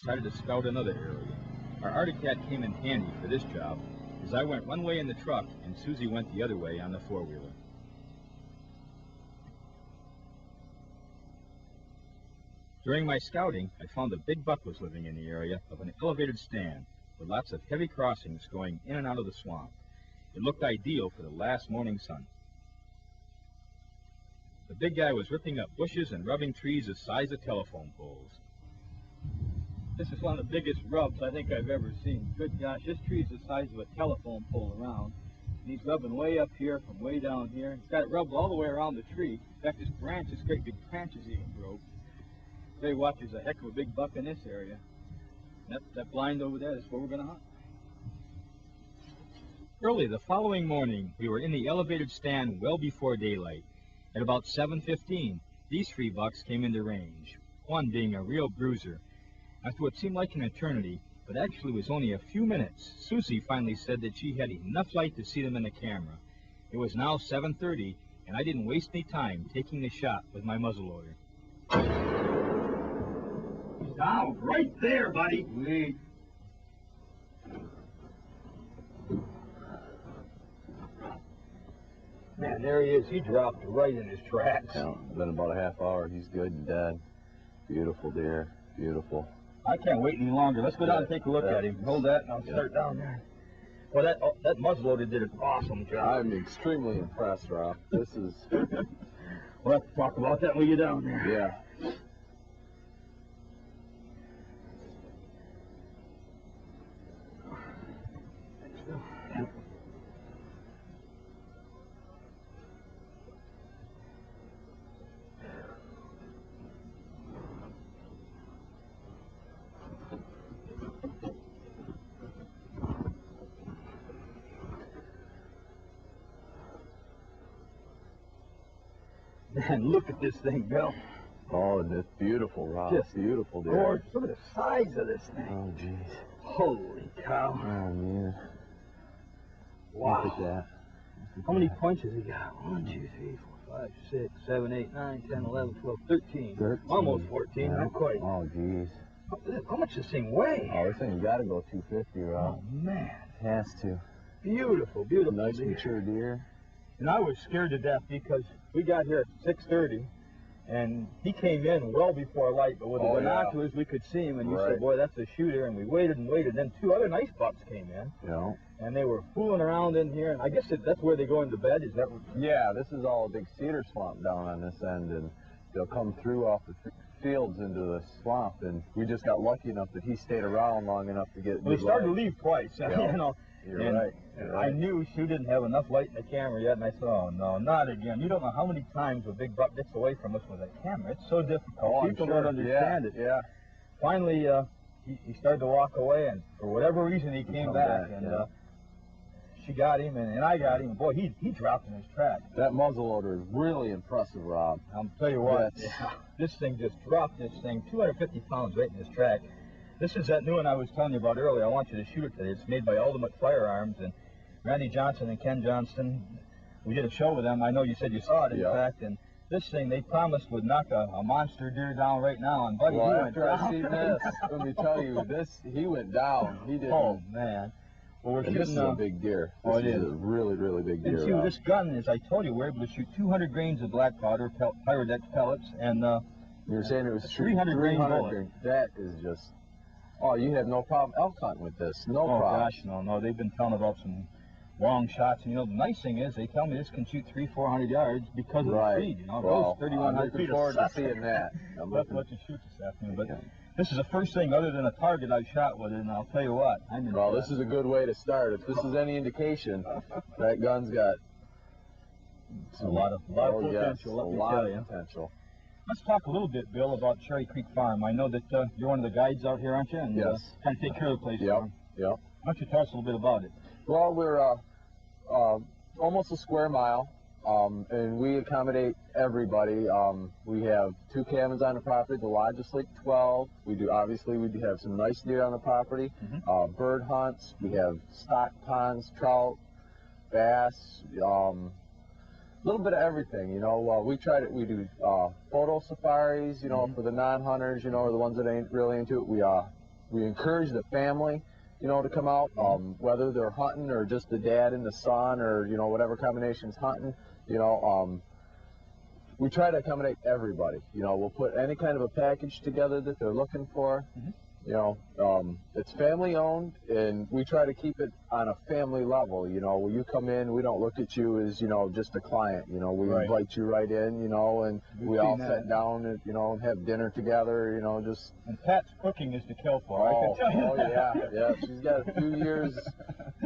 decided to scout another area. Our Arctic Cat came in handy for this job, as I went one way in the truck and Susie went the other way on the four-wheeler. During my scouting, I found a big buck was living in the area of an elevated stand with lots of heavy crossings going in and out of the swamp. It looked ideal for the last morning sun. The big guy was ripping up bushes and rubbing trees the size of telephone poles. This is one of the biggest rubs I think I've ever seen. Good gosh, this tree is the size of a telephone pole around. And he's rubbing way up here from way down here. He's got it rubbed all the way around the tree. In fact, this branch, this great big branches even broke. They watch, there's a heck of a big buck in this area. That blind over there is where we're going to hunt. Early the following morning, we were in the elevated stand well before daylight. At about 7:15, these three bucks came into range, one being a real bruiser. After what seemed like an eternity, but actually was only a few minutes, Susie finally said that she had enough light to see them in the camera. It was now 7:30, and I didn't waste any time taking the shot with my muzzleloader. Down, right there, buddy. Wait. Man, there he is. He dropped right in his tracks. Yeah, been about a half hour. He's good and dead. Beautiful deer. Beautiful. I can't wait any longer. Let's go down and take a look at him. Hold that, and I'll start down there. Well, that muzzleloader did an awesome job. I'm extremely impressed, Rob. This is... We'll have to talk about that when you get down there. Yeah. Man, look at this thing, Bill. Oh, this beautiful, Rob. Just beautiful deer. gorgeous. Look at the size of this thing. Oh, jeez. Holy cow. Oh, man. Wow. Look at that. How many points has he got? 1, 2, 3, 4, 5, 6, 7, 8, 9, 10, 11, 12, 13. 13. Almost 14, Yeah. not quite. Oh, jeez. How much does this thing weigh? Oh, this thing's got to go 250, Rob. Oh, man. Has to. Beautiful, beautiful. Nice deer. mature deer. And I was scared to death because we got here at 6:30, and he came in well before light, but with the binoculars we could see him, and you said, boy, that's a shooter, and we waited and waited. Then two other nice bucks came in, Yeah. and they were fooling around in here, and I guess that's where they go into bed, is that what? Yeah, this is all a big cedar swamp down on this end, and they'll come through off the fields into the swamp, and we just got lucky enough that he stayed around long enough to get... Well, he started to leave twice, Yeah. you know. You're right. I knew Sue didn't have enough light in the camera yet, and I said, oh, no, not again. You don't know how many times a big buck gets away from us with a camera. It's so difficult. Oh, People don't understand it. Yeah. Finally, he started to walk away, and for whatever reason, he came back, and she got him, and I got him. Boy, he dropped in his tracks. That muzzleloader is really impressive, Rob. I'll tell you what, this thing just dropped this thing, 250 pounds right in his track. This is that new one I was telling you about earlier. I want you to shoot it today. It's made by Ultimate Firearms, and Randy Johnson and Ken Johnston. We did a show with them. I know you said you saw it, in fact, and this thing they promised would knock a monster deer down right now, and buddy, well, he went after down. I seen this, let me tell you, he went down. He didn't. Oh, man. Well, we're shooting, this is a big deer. This is a really, really big deer. And see, with this gun, as I told you, we're able to shoot 200 grains of black powder, Pyrodex pellets, and you were saying it was 300 grain bullet. That is just... Oh, you have no problem elk hunting with this. No problem. Oh, gosh, no. They've been telling about some long shots. And, you know, the nice thing is they tell me this can shoot 300-400 yards because of the speed. You know, well, those 3,100 I'm looking feet forward to seeing that. That's what you shoot this afternoon. But this is the first thing other than a target I've shot with it, and I'll tell you what. Well, this is a good way to start. If this is any indication, that gun's got a lot of potential, yes, let me a lot tell of you. potential. Let's talk a little bit, Bill, about Cherry Creek Farm. I know that you're one of the guides out here, aren't you? And, yes. Kind of take care of the place. Yep, Why yep. don't you tell us a little bit about it? Well, we're almost a square mile, and we accommodate everybody. We have 2 cabins on the property. The lodge is like 12. We do have some nice deer on the property. Bird hunts. We have stock ponds, trout, bass. A little bit of everything, you know. We do photo safaris, you know, for the non-hunters, you know, or the ones that ain't really into it. We we encourage the family, you know, to come out, whether they're hunting or just the dad and the son, or, you know, whatever combination's hunting, you know. We try to accommodate everybody. You know, we'll put any kind of a package together that they're looking for. You know, it's family owned, and we try to keep it on a family level. You know, when you come in, we don't look at you as, you know, just a client. You know, we invite you right in, you know, and we all sit down and, you know, and have dinner together, you know, just. And Pat's cooking is to kill for, I Oh, can tell you. yeah. She's got a few years.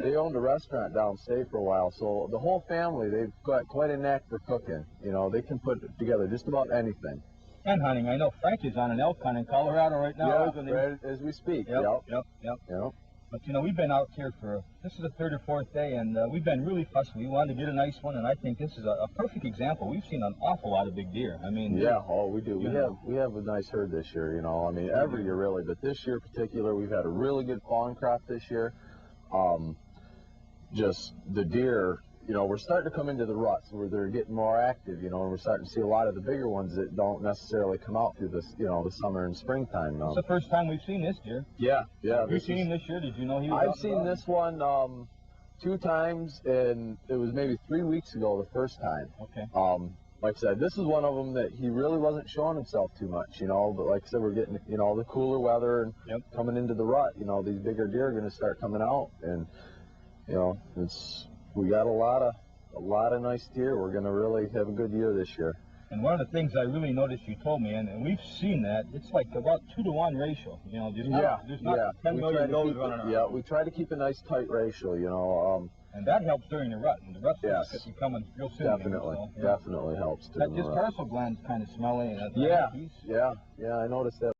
They owned a restaurant downstate for a while, so the whole family, they've got quite a knack for cooking. You know, they can put together just about anything. And hunting. I know Frank is on an elk hunt in Colorado right now, isn't he? Right as we speak. Yep. But, you know, we've been out here this is the third or fourth day, and we've been really fussy. We wanted to get a nice one, and I think this is a perfect example. We've seen an awful lot of big deer. I mean, we do. We have a nice herd this year, you know. I mean, every year really, but this year in particular, we've had a really good fawn crop this year. Just the deer, you know, we're starting to come into the ruts where they're getting more active, you know, and we're starting to see a lot of the bigger ones that don't necessarily come out through this, you know, the summer and springtime. It's the first time we've seen this deer. Yeah. Have you seen him this year? Did you know he was? I've seen this one 2 times, and it was maybe 3 weeks ago the first time. Okay. Like I said, this is one of them that he really wasn't showing himself too much, you know, but like I said, we're getting, you know, the cooler weather and coming into the rut, you know, these bigger deer are going to start coming out, and, you know, we got a lot of nice deer. We're going to really have a good year this year. And one of the things I really noticed you told me, and we've seen that, it's like about 2-to-1 ratio, you know, there's not 10 million does running around. Yeah, we try to keep a nice tight ratio, you know. And that helps during the rut, and the rut is becoming real soon. Definitely helps during the rut. His tarsal gland's kind of smelly. Yeah, I noticed that.